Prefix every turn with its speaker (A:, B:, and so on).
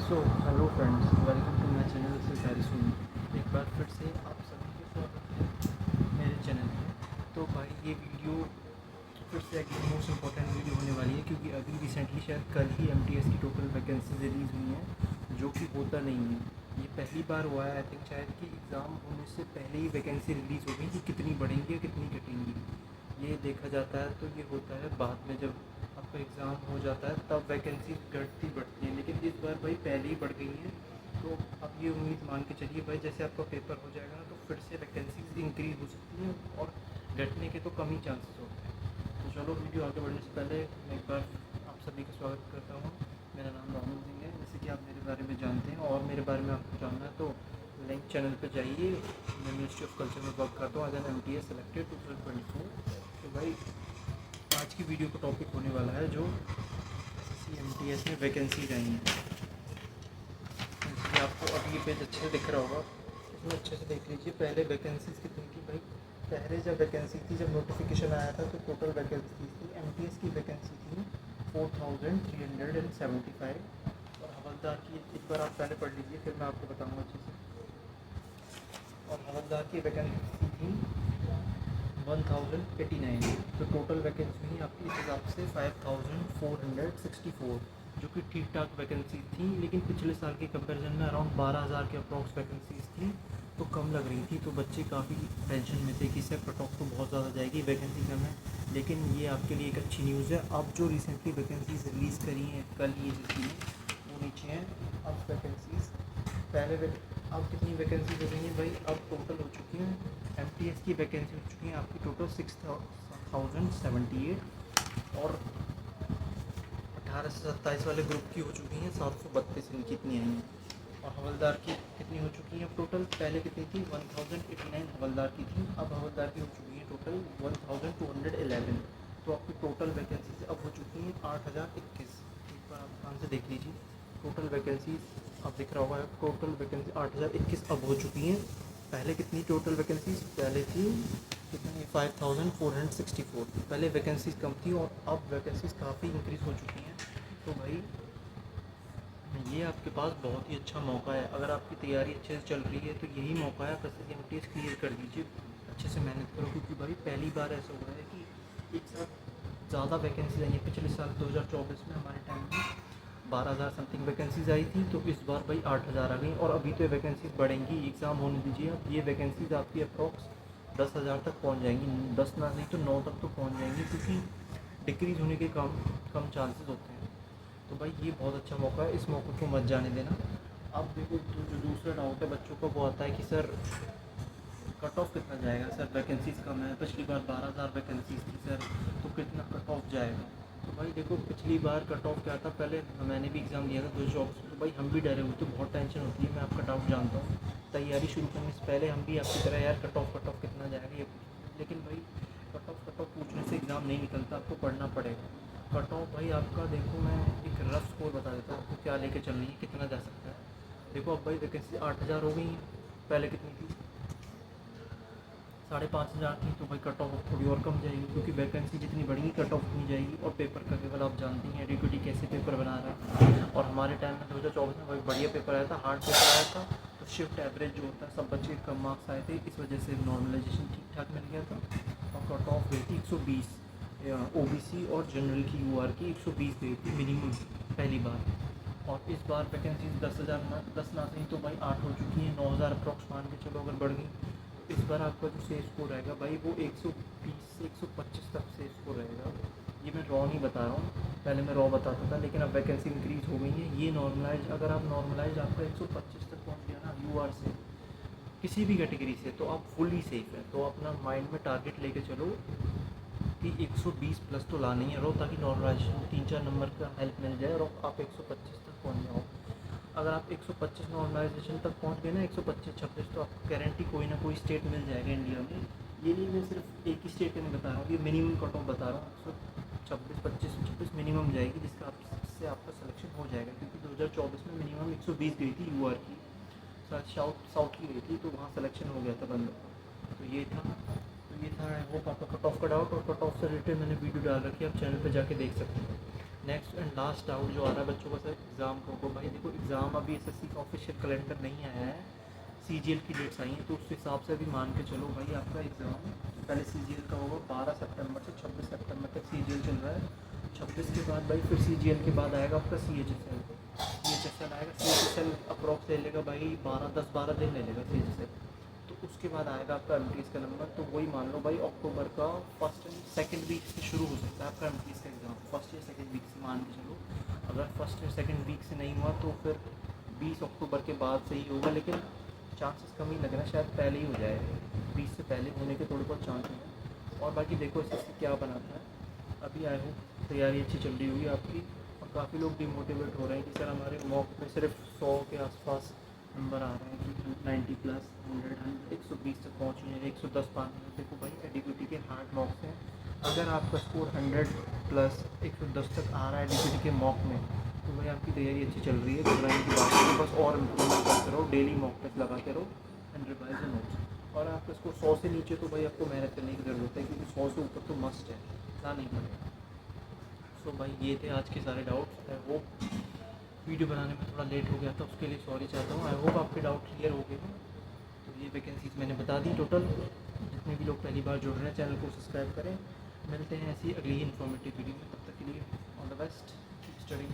A: Hello friends, welcome to my channel Sarkari Sun. एक बार फिर से आप सभी को स्वागत है मेरे चैनल पे। तो भाई ये वीडियो फिर से एक मोस्ट इम्पोर्टेंट वीडियो होने वाली है, क्योंकि अभी रिसेंटली शायद कल ही एमटीएस की टोटल वैकेंसी रिलीज़ हुई है, जो कि होता नहीं है। ये पहली बार हुआ है आई थिंक शायद कि एग्ज़ाम होने से पहले ही वैकेंसी रिलीज़ हो गई कि कितनी बढ़ेंगी या कितनी घटेंगी। ये देखा जाता है, तो ये होता है बाद में जब आपका एग्ज़ाम हो जाता है तब वैकेंसी घटती बढ़ती है, लेकिन इस बार भाई पहले ही बढ़ गई हैं। तो अब ये उम्मीद मान के चलिए भाई, जैसे आपका पेपर हो जाएगा ना तो फिर से वैकेंसीज इंक्रीज़ हो सकती हैं और घटने के तो कम ही चांसेस होते हैं। तो चलो वीडियो आगे बढ़ने से पहले मैं एक बार आप सभी का स्वागत करता हूँ। मेरा नाम राहुल सिंह है, जैसे कि आप मेरे बारे में जानते हैं, और मेरे बारे में आपको जानना है तो लिंक चैनल पर जाइए। मैं मिनिस्ट्री ऑफ कल्चर में वर्क करता हूँ एज एन MTS सेलेक्टेड 2024। तो भाई आज की वीडियो का टॉपिक होने वाला है जो MTS में वैकेंसीज आई हैं। जैसे आपको अब ये पेज अच्छे से दिख रहा होगा, इसमें अच्छे से देख लीजिए पहले वैकेंसीज कितनी थी भाई। पहले जब वैकेंसी थी, जब नोटिफिकेशन आया था तो टोटल वैकेंसी थी MTS की वैकेंसी थी 4375। और हवलदार की एक बार आप पहले पढ़ लीजिए, फिर मैं आपको बताऊँगा अच्छे से। और हवलदार की वैकेंसी थी 1089। तो टोटल वैकेंसी हुई आपकी इस हिसाब से 5464, जो कि ठीक ठाक वैकेंसी थी, लेकिन पिछले साल के कंपैरिजन में अराउंड 12,000 के अप्रॉक्स वैकेंसीज थी, तो कम लग रही थी। तो बच्चे काफ़ी टेंशन में थे कि सर कट ऑफ तो बहुत ज़्यादा जाएगी, वैकेंसी कम है। लेकिन ये आपके लिए एक अच्छी न्यूज़ है, अब जो रिसेंटली वैकेंसीज रिलीज़ करी हैं कल ही जिसकी वो नीचे हैं अब वैकेंसीज। पहले अब कितनी वैकेंसीज हो गई हैं भाई, अब टोटल हो चुकी हैं MTS की वैकेंसी हो चुकी है आपकी टोटल 6078। और 18 से 27 वाले ग्रुप की हो चुकी हैं 732, इनकी इतनी आई हैं। और हवलदार की कितनी हो चुकी हैं टोटल, पहले कितनी थी 1089 हवलदार की थी, अब हवलदार की हो चुकी हैं टोटल 1211। तो आपकी टोटल वैकेंसीज अब हो चुकी हैं 8021। एक बार आप ध्यान से देख लीजिए टोटल वैकेंसीज, अब दिख रहा होगा टोटल वैकेंसी 8021 अब हो चुकी हैं। पहले कितनी टोटल वैकेंसीज, पहले थी कितनी 5464। पहले वैकेंसीज कम थी और अब वैकेंसीज काफ़ी इंक्रीज़ हो चुकी हैं। तो भाई ये आपके पास बहुत ही अच्छा मौका है, अगर आपकी तैयारी अच्छे से चल रही है तो यही मौका है। बस MTS क्लियर कर दीजिए, अच्छे से मेहनत करो, क्योंकि भाई पहली बार ऐसा हो रहा है कि एक साथ ज़्यादा वैकेंसीज आई हैं। पिछले साल 2024 में हमारे टाइम में 12,000 समथिंग वैकेंसीज आई थी, तो इस बार भाई 8,000 आ गई, और अभी तो वैकेंसीज बढ़ेंगी, एग्ज़ाम होने दीजिए। अब ये वैकेंसीज आपकी अप्रॉक्स 10,000 तक पहुंच जाएंगी, 10 ना नहीं तो 9 तक तो पहुंच जाएंगी, क्योंकि डिक्रीज़ होने के कम चांसेस होते हैं। तो भाई ये बहुत अच्छा मौका है, इस मौके को मत जाने देना। अब देखो तो जो दूसरा डाउट है बच्चों का वो आता है कि सर कट ऑफ कितना जाएगा, सर वैकेंसीज़ कम है, पिछली बार 12,000 वैकेंसीज थी सर, तो कितना कट ऑफ जाएगा। तो भाई देखो पिछली बार कट ऑफ क्या था, पहले मैंने भी एग्ज़ाम दिया था 2024 में, तो भाई हम भी डरे हुए थे, बहुत टेंशन होती है, मैं आपका डाउट जानता हूँ। तैयारी शुरू करने से पहले हम भी आपकी तरह यार कट ऑफ कितना जाएगा ये पूछते, लेकिन भाई कट ऑफ पूछने से एग्ज़ाम नहीं निकलता, आपको पढ़ना पड़ेगा। कट ऑफ भाई आपका देखो, मैं एक रफ स्कोर बता देता हूँ आपको क्या लेके चलनी है, कितना जा सकता है। देखो अब भाई वैकेंसी 8,000 हो गई हैं, पहले कितनी थी 5,500 थी, तो भाई कट ऑफ थोड़ी और कम जाएगी, क्योंकि वैकेंसी जितनी बढ़ेगी कट ऑफ उतनी जाएगी। और पेपर का केवल आप जानते हैं एडिक्विटी कैसे पेपर बना रहा है, और हमारे टाइम में 2024 में भाई बढ़िया पेपर आया था, हार्ड पेपर आया था, तो शिफ्ट एवरेज जो होता है सब बच्चे कम मार्क्स आए थे, इस वजह से नॉर्मलाइजेशन ठीक ठाक मिल गया था। और कट ऑफ गई थी 120, OBC और जनरल की UR की 120 गई थी मिनिमम पहली बार। और इस बार वैकेंसीज 10,000 10 ना सही तो भाई 8 हो चुकी हैं, 9,000 अप्रॉक्स मान के चलो अगर बढ़ गई। तो इस बार आपका जो सेफ स्कोर रहेगा भाई वो 120 से 125 तक सेफ स्कोर रहेगा। ये मैं रॉ नहीं बता रहा हूँ, पहले मैं रॉ बताता था, लेकिन अब वैकेंसी इंक्रीज़ हो गई है। ये नॉर्मलाइज, अगर आप नॉर्मलाइज आपका 125 तक पहुँच गया ना UR से किसी भी कैटेगरी से, तो आप फुली सेफ है। तो अपना माइंड में टारगेट लेके चलो कि 120 प्लस तो लाना ही है रो, ताकि नॉर्मलाइजेशन 3-4 नंबर का हेल्प मिल जाए और आप 125 तक पहुंच जाओ। अगर आप 125 नॉर्मलाइजेशन तक पहुंच गए ना, 125-26, तो आपको गारंटी कोई ना कोई स्टेट मिल जाएगा इंडिया में। ये नहीं मैं सिर्फ एक ही स्टेट का नहीं बता रहा हूँ, ये मिनिमम कट ऑफ बता रहा हूँ। 126 मिनिमम जाएगी, जिससे आपका सिलेक्शन हो जाएगा, क्योंकि 2024 में मिनिमम 120 गई थी UR की, साउथ की गई थी, तो वहाँ सिलेक्शन हो गया था बंदों। तो ये था आई होप आपका कट ऑफ का डाउट, और कट ऑफ से रिलेटेड मैंने वीडियो डाल रखी है, आप चैनल पे जाके देख सकते हैं। नेक्स्ट एंड लास्ट डाउट जो आ रहा है बच्चों का, सर एग्ज़ाम को भाई देखो एग्ज़ाम अभी एसएससी का ऑफिशियल कैलेंडर नहीं आया है, सीजीएल की डेट्स आई हैं, तो उस हिसाब से अभी मान के चलो भाई आपका एग्ज़ाम पहले सीजीएल का होगा 12 सितंबर से 26 सितंबर तक सीजीएल चल रहा है। 26 के बाद भाई फिर सीजीएल के बाद आएगा आपका सीएचएसएल आएगा। सीएचएसएल अप्रॉक्स ले लेगा भाई 10-12 दिन ले लेगा सीएचएसएल। तो उसके बाद आएगा आपका एमटीएस का नंबर। तो वही मान लो भाई अक्टूबर का फर्स्ट एंड सेकंड वीक से शुरू हो सकता है आपका एमटीएस का एग्ज़ाम, फर्स्ट या सेकंड वीक से मान के चलो। अगर फर्स्ट या सेकंड वीक से नहीं हुआ तो फिर 20 अक्टूबर के बाद से ही होगा, लेकिन चांसेस कम ही लग रहा है, शायद पहले ही हो जाए, 20 से पहले होने के थोड़े बहुत चांस हैं। और बाकी देखो इससे क्या बनाता है। अभी आई होप तैयारी अच्छी चल रही हुई आपकी, और काफ़ी लोग डिमोटिवेट हो रहे हैं कि सर हमारे मॉक में सिर्फ 100 के आसपास नंबर आ रहे हैं कि 90 प्लस 120 तक पहुँचे हैं, 110 पाने हैं। देखो भाई एडीक्यूटी के हार्ड मॉक्स हैं, अगर आपका स्कोर 100 प्लस 110 तक आ रहा है एडीक्यूटी के मॉक में, तो भाई आपकी तैयारी अच्छी चल रही है, घबराने की बात नहीं, बस और इम्प्रूवमेंट करते रहो, डेली मॉक टेस्ट लगाते रहो एंड रिवाइज द नोट्स। और आपका स्कोर 100 से नीचे तो भाई आपको मेहनत करने की ज़रूरत है, क्योंकि 100 से ऊपर तो मस्ट है, ना नहीं पड़ेगा। सो भाई ये थे आज के सारे डाउट्स। आई होप वीडियो बनाने में थोड़ा लेट हो गया था, उसके लिए सॉरी चाहता हूँ। आई होप आपके डाउट क्लियर हो गए हैं। तो ये वैकेंसीज मैंने बता दी टोटल। जितने भी लोग पहली बार जुड़ रहे हैं चैनल को सब्सक्राइब करें। मिलते हैं ऐसी अगली इन्फॉर्मेटिव वीडियो में, तब तक के लिए all the best, keep studying.